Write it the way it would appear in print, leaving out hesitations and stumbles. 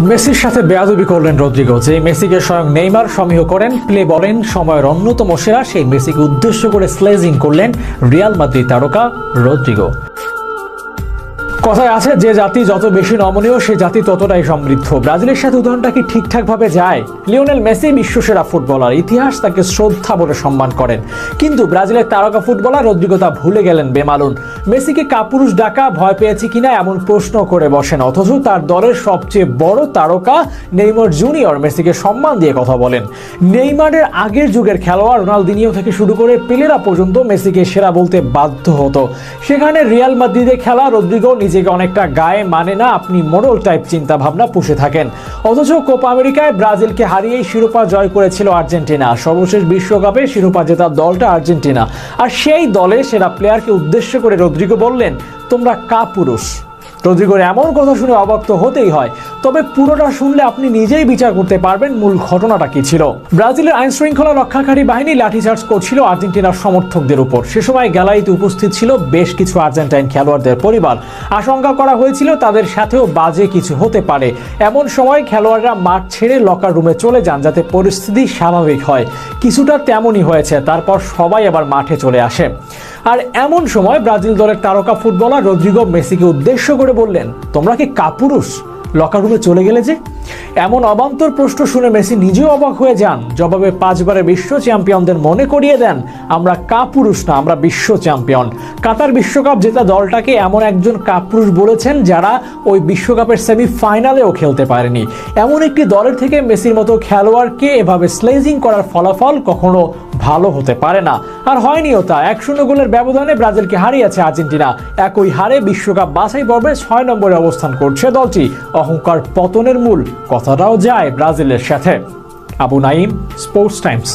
মেসির সাথে বেয়াদবি করলেন রদ্রিগো। যে মেসিকে স্বয়ং নেইমার সমীহ করেন, প্লে বলেন সময়ের অন্যতম সেরা, সেই মেসিকে উদ্দেশ্য করে স্লেজিং করলেন রিয়াল মাদ্রিদ তারকা রদ্রিগো। কথায় আছে, যে জাতি যত বেশি নমনীয় সে জাতি ততটাই সমৃদ্ধ। ব্রাজিলের সাথে উদাহরণটা কি ঠিকঠাক ভাবে যায়? লিওনেল মেসি বিশ্বসেরা ফুটবলার, ইতিহাস তাকে শ্রদ্ধা বলে সম্মান করেন, কিন্তু ব্রাজিলের তারকা ফুটবলার রদ্রিগো তা ভুলে গেলেন বেমালুন। মেসিকে কাপুরুষ ডাকা, ভয় পেয়েছে কিনা এমন প্রশ্ন করে বসেন, অথচ তার দলের সবচেয়ে বড় তারকা নেইমার জুনিয়র মেসিকে সম্মান দিয়ে কথা বলেন। নেইমারের আগের যুগের খেলোয়াড় রোনালদিনিও থেকে শুরু করে পেলেরা পর্যন্ত মেসিকে সেরা বলতে বাধ্য হতো। সেখানে রিয়াল মাদ্রিদে খেলা রদ্রিগো নিজেকে অনেকটা গায়ে মানে না, আপনি মোড়ল টাইপ চিন্তা ভাবনা পুষে থাকেন। অথচ কোপা আমেরিকায় ব্রাজিলকে হারিয়েই শিরোপা জয় করেছিল আর্জেন্টিনা। সর্বশেষ বিশ্বকাপে শিরোপা জেতা দলটা আর্জেন্টিনা, আর সেই দলে সেরা প্লেয়ারকে উদ্দেশ্য করে রদ্রিগো বললেন, তোমরা কাপুরুষ। রদ্রিগোর এমন কথা শুনে অবাক তো হতেই হয়, তবে পুরোটা শুনলে আপনি নিজেই বিচার করতে পারবেন মূল ঘটনাটা কি ছিল। ব্রাজিলের আইন শৃঙ্খলা রক্ষাকারী বাহিনী লাঠিচার্জ করছিল আর্জেন্টিনার সমর্থকদের উপর। সে সময় গ্যালারিতে উপস্থিত ছিল বেশ কিছু আর্জেন্টাইন খেলোয়াড়দের পরিবার। আশঙ্কা করা হয়েছিল তাদের সাথেও বাজে কিছু হতে পারে। এমন সময় খেলোয়াড়রা মাঠ ছেড়ে লকার রুমে চলে যান যাতে পরিস্থিতি স্বাভাবিক হয়। কিছুটা তেমনই হয়েছে, তারপর সবাই আবার মাঠে চলে আসে। আর এমন সময় ব্রাজিল দলের তারকা ফুটবলার রদ্রিগো মেসিকে উদ্দেশ্য করে বললেন, তোমরা কি কাপুরুষ? লকার রুমে চলে গেলে যে? এমন অবান্তর প্রশ্ন শুনে মেসি নিজেও অবাক হয়ে যান। জবাবে 5 বারের বিশ্ব চ্যাম্পিয়নদের মনে করিয়ে দেন, আমরা কাপুরুষ না, আমরা বিশ্ব চ্যাম্পিয়ন। কাতার বিশ্বকাপ জেতা দলটাকে এমন একজন কাপুরুষ বলেছেন যারা ওই বিশ্বকাপের সেমিফাইনালেও খেলতে পারেনি। এমন একটি দলের থেকে মেসির মতো খেলোয়াড়কে এভাবে স্লেজিং করার ফলাফল কখনো ভালো হতে পারে না, আর হয়নিও তা। 1-0 গোলের ব্যবধানে ব্রাজিলকে হারিয়েছে আর্জেন্টিনা। একই হারে বিশ্বকাপ বাছাই পর্বে 6 নম্বরে অবস্থান করছে দলটি। অহংকার পতনের মূল কথাটাও যায় ব্রাজিলের সাথে। Abu Naim, sports Times.